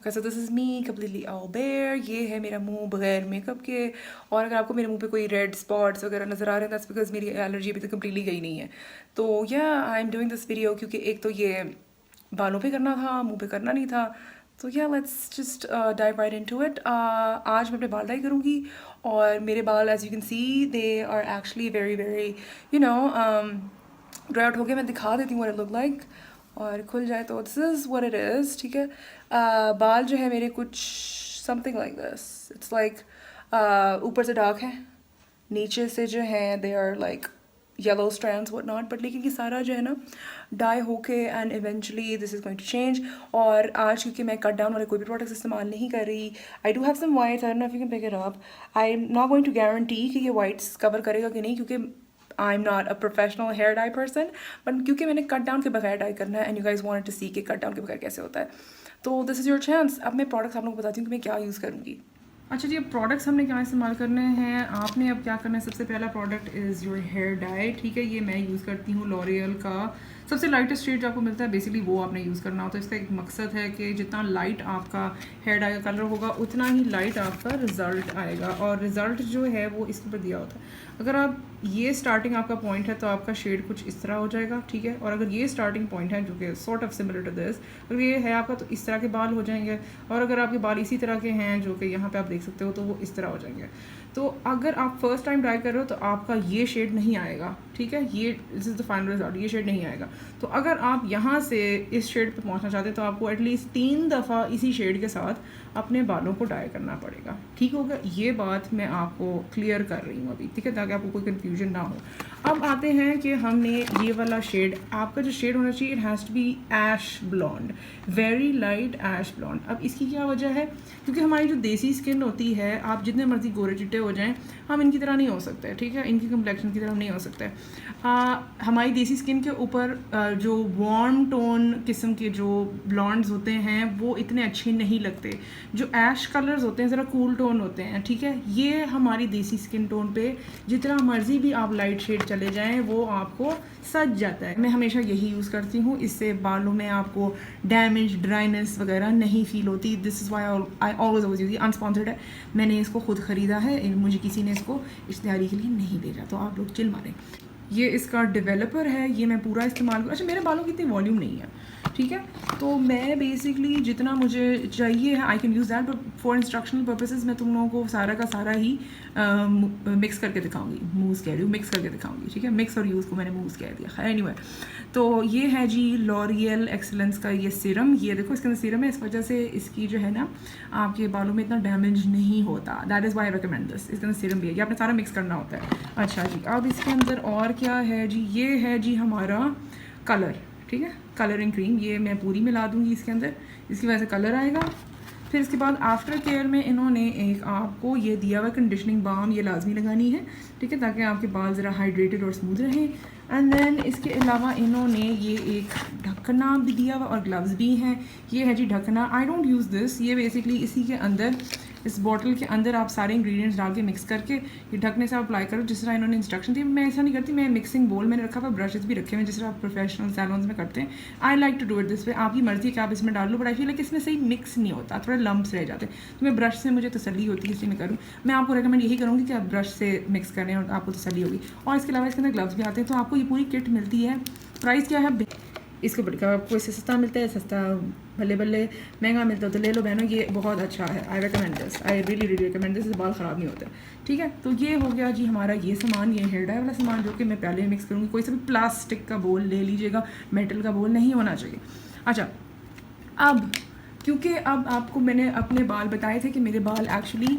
Okay, so this is me completely all bare. ये है मेरा मुंह बगैर मेकअप के. और अगर आपको मेरे मुंह पे कोई रेड स्पॉट्स वगैरह नज़र आ रहे हैं that's because मेरी एलर्जी अभी तक कम्प्लीटली गई नहीं है. तो I am doing this video क्योंकि एक तो ये बालों पे करना था, मुंह पे करना नहीं था. तो let's just dive right into it. आज मैं अपने बाल डाई करूँगी और मेरे बाल as you can see they are actually very very dry out हो गए. मैं दिखा देती हूँ व्हाट इट लुक लाइक. और खुल जाए तो this is what it is. ठीक है. बाल जो है मेरे कुछ something like this. It's like ऊपर से डार्क है, नीचे से जो है they are like yellow strands what not. But लेकिन ये सारा जो है ना डाई होके and eventually this is going to change. और आज क्योंकि मैं कट डाउन वाले कोई भी प्रोडक्ट्स इस्तेमाल नहीं कर रही, I do have some whites, I don't know if you can pick it up. I am not going to guarantee कि ये वाइट्स कवर करेगा कि नहीं, क्योंकि I am not a professional hair dye person. But क्योंकि मैंने cut down के बगैर डाई करना है and you guys wanted to see कि कट डाउन के बगैर कैसे होता है, तो दिस इज़ योर चांस. अब मैं प्रोडक्ट्स आप लोगों को बताती हूँ कि मैं क्या यूज़ करूँगी. अच्छा जी, अब प्रोडक्ट्स हमने क्या इस्तेमाल करने हैं. आपने अब क्या करना है, सबसे पहला product is your hair dye. ठीक है, ये मैं यूज़ करती हूँ लॉरियल का सबसे लाइटेस्ट शेड जो आपको मिलता है, बेसिकली वो आपने यूज़ करना होता है. इसका एक मकसद है कि जितना लाइट आपका हेयर डाई का कलर होगा उतना ही लाइट आपका रिज़ल्ट आएगा. और रिज़ल्ट जो है वो इसके ऊपर दिया होता है. अगर आप ये स्टार्टिंग आपका पॉइंट है तो आपका शेड कुछ इस तरह हो जाएगा. ठीक है. और अगर ये स्टार्टिंग पॉइंट है जो कि sort of similar to this, अगर ये है आपका तो इस तरह के बाल हो जाएंगे. और अगर आपके बाल इसी तरह के हैं जो कि यहाँ पे आप देख सकते हो तो वो इस तरह हो जाएंगे. तो अगर आप फर्स्ट टाइम डाई कर रहे हो तो आपका ये शेड नहीं आएगा. ठीक है, ये this is the final result, ये शेड नहीं आएगा. तो अगर आप यहाँ से इस शेड पे पहुँचना चाहते हैं तो आपको एटलीस्ट 3 दफ़ा इसी शेड के साथ अपने बालों को डाई करना पड़ेगा. ठीक होगा, ये बात मैं आपको क्लियर कर रही हूँ अभी. ठीक है, ताकि आपको कोई कन्फ्यूजन ना हो. अब आते हैं कि हमने ये वाला शेड, आपका जो शेड होना चाहिए, it has to be ash blonde, very light ash blonde. अब इसकी क्या वजह है, क्योंकि हमारी जो देसी स्किन होती है, आप जितने मर्जी गोरे चिट्टे हो जाएं, हम इनकी तरह नहीं हो सकते. ठीक है, इनकी कम्प्लेक्शन की तरह नहीं हो सकते. हमारी देसी स्किन के ऊपर जो वार्म टोन किस्म के जो ब्लॉन्ड्स होते हैं वो इतने अच्छे नहीं लगते. जो ऐश कलर्स होते हैं ज़रा कूल टोन होते हैं. ठीक है, ये हमारी देसी स्किन टोन पे जितना मर्जी भी आप लाइट शेड चले जाएं वो आपको सज जाता है. मैं हमेशा यही यूज़ करती हूँ, इससे बालों में आपको डैमेज ड्राइनेस वगैरह नहीं फील होती. This is why I always use. Unsponsored है, मैंने इसको खुद ख़रीदा है, मुझे किसी ने इसको इश्तिहारी के लिए नहीं भेजा, तो आप लोग चिल मारें. ये इसका डेवलपर है, ये मैं पूरा इस्तेमाल करूँ. अच्छा, मेरे बालों की इतनी वॉल्यूम नहीं है. ठीक है, तो मैं बेसिकली जितना मुझे चाहिए है I can use that. But for instructional purposes मैं तुम लोगों को सारा का सारा ही मिक्स करके दिखाऊंगी. मूव्स कह रही हूँ, मिक्स करके दिखाऊंगी. ठीक है, मिक्स और यूज़ को मैंने मूव्स कह दिया. खैर एनीवे, तो ये है जी लॉरियल एक्सीलेंस का ये सीरम. ये देखो इसके अंदर सीरम है, इस वजह से इसकी जो है ना आपके बालों में इतना डैमेज नहीं होता. That is why I recommend this. इसके अंदर सीरम भी है, ये आपने सारा मिक्स करना होता है. अच्छा जी, अब इसके अंदर और क्या है जी, ये है जी हमारा कलर. ठीक है, कलरिंग क्रीम, ये मैं पूरी मिला दूँगी इसके अंदर, इसकी वजह से कलर आएगा. फिर इसके बाद आफ्टर केयर में इन्होंने एक आपको ये दिया हुआ कंडीशनिंग बाम, ये लाजमी लगानी है. ठीक है, ताकि आपके बाल ज़रा हाइड्रेटेड और स्मूथ रहें. एंड देन इसके अलावा इन्होंने ये एक ढकना भी दिया हुआ और ग्लव्स भी हैं. ये है जी ढकना. I don't use this. ये बेसिकली इसी के अंदर, इस बॉटल के अंदर आप सारे इंग्रेडिएंट्स डाल के मिक्स करके ये ढकने से आप अप्लाई करो जिस तरह इन्होंने इंस्ट्रक्शन दी. मैं ऐसा नहीं करती, मैं मिक्सिंग बोल मैंने रखा हुआ, ब्रशेस भी रखे हुए जिस तरह आप प्रोफेशनल सैलून्स में करते हैं. I like to do it this way. आपकी मर्जी कि आप इसमें डाल लो, बट आई फील लाइक इसमें सही मिक्स नहीं होता, थोड़े लम्प्स रह जाते हैं. तो मैं ब्रश से मुझे तसल्ली होती है, इसलिए मैं करूँ. मैं आपको रिकमेंड यही करूँगी कि आप ब्रश से मिक्स करें और आपको तसल्ली होगी. और इसके अलावा इसके अंदर ग्लव्स भी आते हैं. तो आपको ये पूरी किट मिलती है. प्राइस क्या है इसको बढ़कर आपको, इससे सस्ता मिलता है, सस्ता भले भले महंगा मिलता है तो ले लो बहनों, ये बहुत अच्छा है. I recommend this, I really really recommend this. बाल ख़राब नहीं होते. ठीक है, तो ये हो गया जी हमारा ये सामान, ये हेयर डाई वाला सामान जो कि मैं पहले मिक्स करूँगी. कोई सा भी प्लास्टिक का बोल ले लीजिएगा, मेटल का बोल नहीं होना चाहिए. अच्छा, अब क्योंकि अब आपको मैंने अपने बाल बताए थे कि मेरे बाल एक्चुअली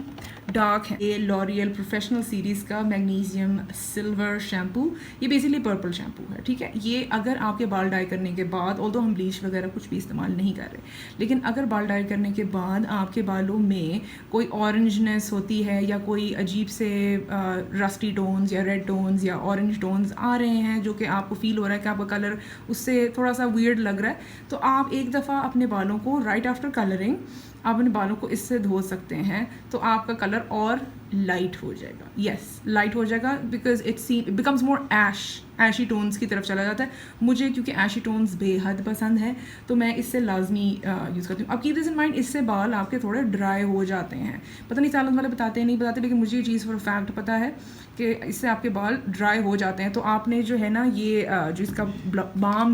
डार्क है. ये लॉरियल प्रोफेशनल सीरीज़ का मैग्नीशियम सिल्वर शैम्पू, ये बेसिकली पर्पल शैम्पू है. ठीक है, ये अगर आपके बाल डाई करने के बाद, ऑल्दो हम ब्लीच वगैरह कुछ भी इस्तेमाल नहीं कर रहे, लेकिन अगर बाल डाई करने के बाद आपके बालों में कोई ऑरेंजनेस होती है या कोई अजीब से रस्टी टोन्स या रेड टोन्स या ऑरेंज टोन्स आ रहे हैं जो कि आपको फील हो रहा है कि आपका कलर उससे थोड़ा सा वियर्ड लग रहा है, तो आप एक दफ़ा अपने बालों को राइट आफ्टर कलरिंग आप अपने बालों को इससे धो सकते हैं. तो आपका कलर और लाइट हो जाएगा. यस, लाइट हो जाएगा बिकॉज इट बिकम्स मोर ऐशी टोन्स की तरफ चला जाता है. मुझे क्योंकि ऐशी टोन्स बेहद पसंद है तो मैं इससे लाजमी यूज़ करती हूँ. अब कीप दिस इन माइंड, इससे बाल आपके थोड़े ड्राई हो जाते हैं. पता नहीं सालों वाले बताते हैं नहीं बताते, लेकिन मुझे ये चीज़ फॉर फैक्ट पता है कि इससे आपके बाल ड्राई हो जाते हैं. तो आपने जो है ना ये जो इसका बाम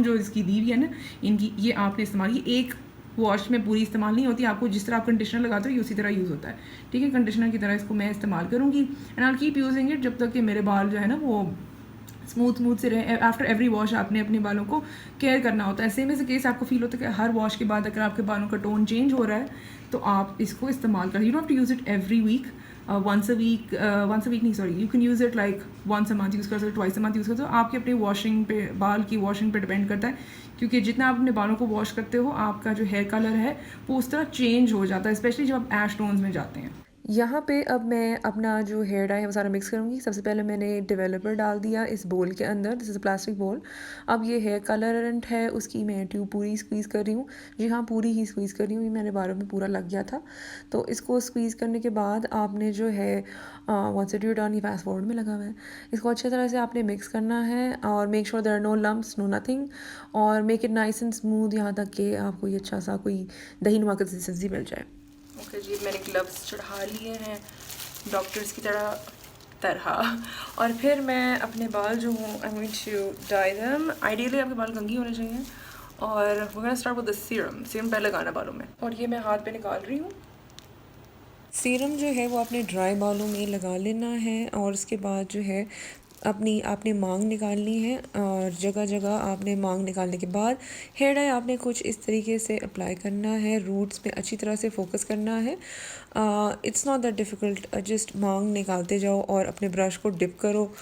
जो इसकी दी हुई है ना इनकी, ये आपने इस्तेमाल, ये एक वॉश में पूरी इस्तेमाल नहीं होती. आपको जिस तरह आप कंडीशनर लगाते हो ये उसी तरह यूज़ होता है. ठीक है, कंडीशनर की तरह इसको मैं इस्तेमाल करूँगी and I keep using it जब तक कि मेरे बाल जो है ना वो स्मूथ से रहे. आफ्टर एवरी वॉश आपने अपने बालों को केयर करना होता है. सेम एज केस आपको फील होता है कि हर वॉश के बाद अगर आपके बालों का टोन चेंज हो रहा है तो आप इसको इस्तेमाल करें. You don't have to use it every week, once a week नहीं, sorry, you can use it like once a month use कर सकते हो, twice a month यूज़ कर सकते हो. आपके अपने वॉशिंग पे, बाल की वॉशिंग पे डिपेंड करता है, क्योंकि जितना आप अपने बालों को वॉश करते हो आपका जो हेयर कलर है वो उस तरह चेंज हो जाता है, स्पेशली जब आप ऐश टोन्स में जाते हैं. यहाँ पे अब मैं अपना जो हेयर डाई है वो सारा मिक्स करूँगी. सबसे पहले मैंने डेवलपर डाल दिया इस बोल के अंदर. दिस इज़ अ प्लास्टिक बोल. अब ये हेयर कलरेंट है उसकी मैं ट्यूब पूरी स्क्वीज़ कर रही हूँ. जी हाँ, पूरी ही स्क्वीज़ कर रही हूँ. ये मेरे बालों में पूरा लग गया था. तो इसको स्क्वीज़ करने के बाद आपने जो है वंस इट यू डन, ये फास्ट फॉरवर्ड में लगा हुआ है, इसको अच्छे तरह से आपने मिक्स करना है और make sure there are no lumps, no nothing, और make it nice and smooth यहाँ तक कि आपको ये अच्छा सा कोई दही नुमा कंसिस्टेंसी मिल जाए. ओके जी, मैंने ग्लव्स चढ़ा लिए हैं डॉक्टर्स की तरह और फिर मैं अपने बाल जो हूँ I am going to dye them. Ideally आपके बाल कंघी होने चाहिए और we gonna start with the serum पहले लगाना बालों में. और ये मैं हाथ पे निकाल रही हूँ. सीरम जो है वो आपने ड्राई बालों में लगा लेना है और उसके बाद जो है आपने मांग निकालनी है और जगह जगह आपने मांग निकालने के बाद हेयर डाई आपने कुछ इस तरीके से अप्लाई करना है. रूट्स पे अच्छी तरह से फोकस करना है. It's not that difficult, just मांग निकालते जाओ और अपने ब्रश को डिप करो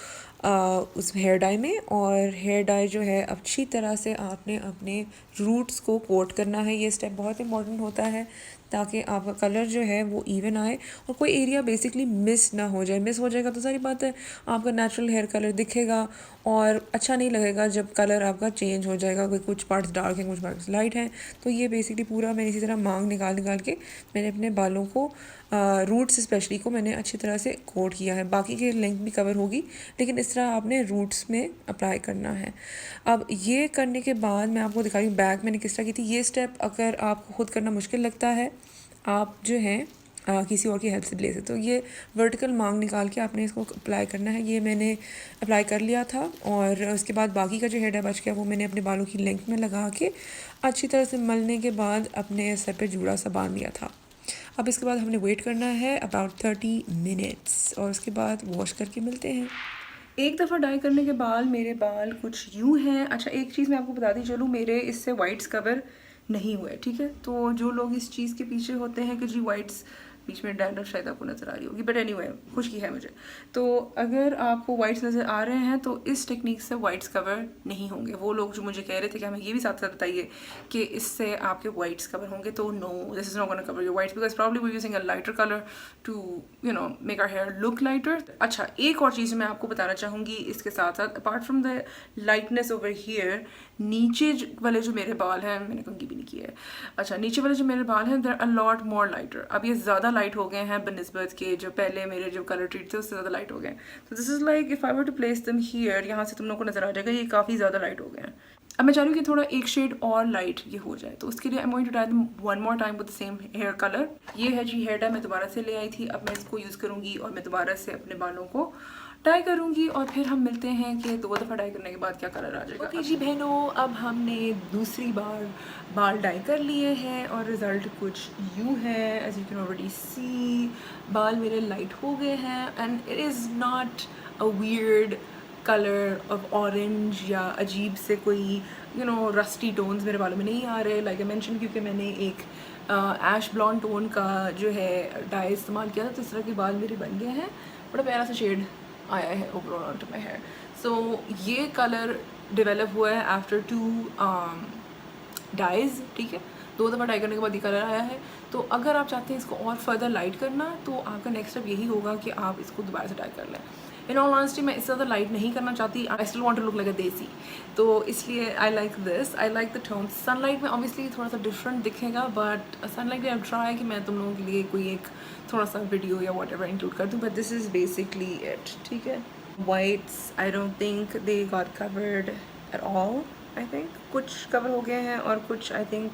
उस हेयर डाई में, और हेयर डाई जो है अच्छी तरह से आपने अपने रूट्स को कोट करना है. ये स्टेप बहुत इंपॉर्टेंट होता है ताकि आपका कलर जो है वो इवन आए और कोई एरिया बेसिकली मिस ना हो जाए. मिस हो जाएगा तो सारी बात है आपका नेचुरल हेयर कलर दिखेगा और अच्छा नहीं लगेगा जब कलर आपका चेंज हो जाएगा. कोई कुछ पार्ट्स डार्क हैं, कुछ पार्ट्स लाइट हैं. तो ये बेसिकली पूरा मैंने इसी तरह मांग निकाल के मैंने अपने बालों को रूट्स स्पेशली को मैंने अच्छी तरह से कोट किया है. बाकी की लेंथ भी कवर होगी लेकिन इस तरह आपने रूट्स में अप्लाई करना है. अब ये करने के बाद मैं आपको दिखा रही हूँ बैक मैंने किस तरह की थी. ये स्टेप अगर आपको खुद करना मुश्किल लगता है आप जो है किसी और की हेल्प से ले सकते हो. ये वर्टिकल मांग निकाल के आपने इसको अप्लाई करना है. ये मैंने अप्लाई कर लिया था और उसके बाद बाकी का जो हेयर डाई बच गया वो मैंने अपने बालों की लेंथ में लगा के अच्छी तरह से मलने के बाद अपने सर पे जूड़ा सा बांध लिया था. अब इसके बाद हमने वेट करना है अबाउट 30 मिनट्स और उसके बाद वॉश करके मिलते हैं. एक दफ़ा डाई करने के बाद मेरे बाल कुछ यूँ हैं. अच्छा, एक चीज़ मैं आपको बताती चलूँ, मेरे इससे वाइट्स कवर नहीं हुए. ठीक है, तो जो लोग इस चीज़ के पीछे होते हैं कि जी वाइट्स, बीच में डैंड्रफ शायद आपको नज़र आ रही होगी, बट एनीवे खुशकी है मुझे. तो अगर आपको वाइट्स नज़र आ रहे हैं तो इस टेक्निक से वाइट्स कवर नहीं होंगे. वो लोग जो मुझे कह रहे थे कि हमें ये भी साथ साथ बताइए कि इससे आपके वाइट्स कवर होंगे, तो no, this is not gonna cover your whites because probably we using a lighter colour to make our hair look lighter. अच्छा, एक और चीज़ मैं आपको बताना चाहूँगी इसके साथ साथ, apart from the lightness over here, नीचे वाले जो मेरे बाल हैं, मैंने कंघी भी नहीं की है. अच्छा, नीचे वाले जो मेरे बाल हैं they're a lot more lighter. अब ये ज़्यादा लाइट हो गए हैं बनस्बत के जो पहले मेरे जो कलर ट्रीट थे उससे ज़्यादा लाइट हो गए हैं. तो this is like if I were to place them here, यहाँ से तुम लोग को नज़र आ जाएगा ये काफ़ी ज़्यादा लाइट हो गए हैं. अब मैं चाह रही हूँ कि थोड़ा एक शेड और लाइट ये हो जाए, तो उसके लिए I am going to dye them one more time with the same hair colour. ये है जी हेयर डाई, मैं दोबारा से ले आई थी. अब मैं इसको यूज़ करूँगी और मैं दोबारा से अपने बालों को डाई करूँगी और फिर हम मिलते हैं कि 2 दफ़ा डाई करने के बाद क्या कलर आ जाएगा. ओके जी बहनों, अब हमने दूसरी बार बाल डाई कर लिए हैं और रिज़ल्ट कुछ यूँ है. एज यू कैन ऑलरेडी सी बाल मेरे लाइट हो गए हैं and it is not a weird colour of orange या अजीब से कोई रस्टी टोन्स मेरे बालों में नहीं आ रहे. लाइक आई मेंशन, क्योंकि मैंने एक ऐश ब्लॉन्ड टोन का जो है डाई इस्तेमाल किया था तो इस तरह के बाल मेरे बन गए हैं. बड़ा प्यारा सा शेड आया है overall on to my hair. So ये कलर डेवलप हुआ है आफ्टर 2 डाइज. ठीक है, 2 दफ़ा डाई करने के बाद ये कलर आया है. तो अगर आप चाहते हैं इसको और फर्दर लाइट करना तो आपका नेक्स्ट स्टेप यही होगा कि आप इसको दोबारा से डाई कर लें. इन ऑल ऑनेस्टी मैं इससे ज़्यादा लाइट नहीं करना चाहती, I still want to look like a desi, तो इसलिए I like this, I like the tone. Sunlight में ऑब्वियसली थोड़ा सा डिफरेंट दिखेगा, बट सनलाइट में आई ट्राई कि मैं तुम लोगों के लिए कोई एक थोड़ा सा वीडियो या वॉट एवर इंक्लूड कर दूँ, but this is basically it, ठीक है। Whites I don't think they got covered at all, I think कुछ कवर हो गए हैं और कुछ आई थिंक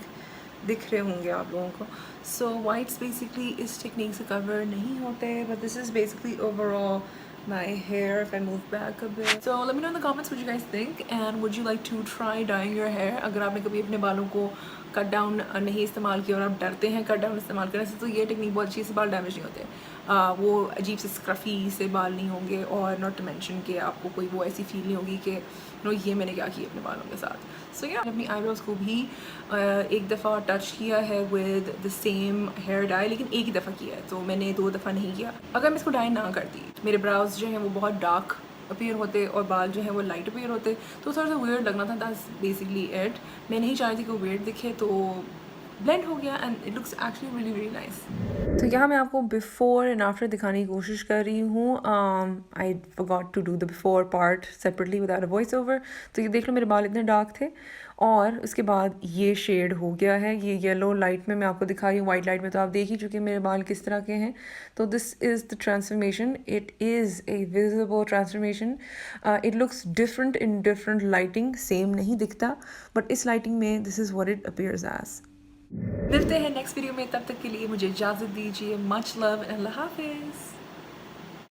दिख रहे होंगे आप लोगों को। सो वाइट्स बेसिकली इस टेक्निक से कवर नहीं होते, but this is basically overall my hair if I move back a bit. So let me know in the comments what you guys think, and would you like to try dyeing your hair? अगर आपने कभी अपने बालों को cut down नहीं इस्तेमाल किया और आप डरते हैं कट डाउन इस्तेमाल करने से, तो ये टेक्निक बहुत अच्छी से बाल डैमेज नहीं होते, वो अजीब से स्क्रफी से बाल नहीं होंगे, और नॉट टू मेंशन कि आपको कोई वो ऐसी फील नहीं होगी कि नो ये मैंने क्या किया अपने बालों के साथ। सो या अपनी आईब्रोज़ को भी एक दफ़ा टच किया है with the same hair dye, लेकिन एक ही दफ़ा किया है, तो मैंने 2 दफ़ा नहीं किया। अगर मैं इसको डाई ना करती, मेरे ब्राउज जो हैं वो बहुत डार्क अपीयर होते और बाल जो है वो लाइट अपीयर होते, तो थोड़ा सा वियर्ड लगना था। That's basically it. मैं नहीं चाहती थी कि वो वियर्ड दिखे, तो ब्लेंड हो गया and it looks actually really really nice. तो यहाँ मैं आपको बिफोर एंड आफ्टर दिखाने की कोशिश कर रही हूँ। I forgot to do the before part separately without a voice over. तो ये देख लो मेरे बाल इतने डार्क थे, और उसके बाद ये शेड हो गया है, ये येलो लाइट में मैं आपको दिखा रही हूँ, वाइट लाइट में तो आप देख ही चुके हैं मेरे बाल किस तरह के हैं। तो this is the transformation, it is a visible transformation. It looks different in different lighting, same नहीं दिखता, बट इस लाइटिंग में this is what it appears as. मिलते हैं नेक्स्ट वीडियो में, तब तक के लिए मुझे इजाज़त दीजिए। मच लव एंड अल्लाह हाफिज़।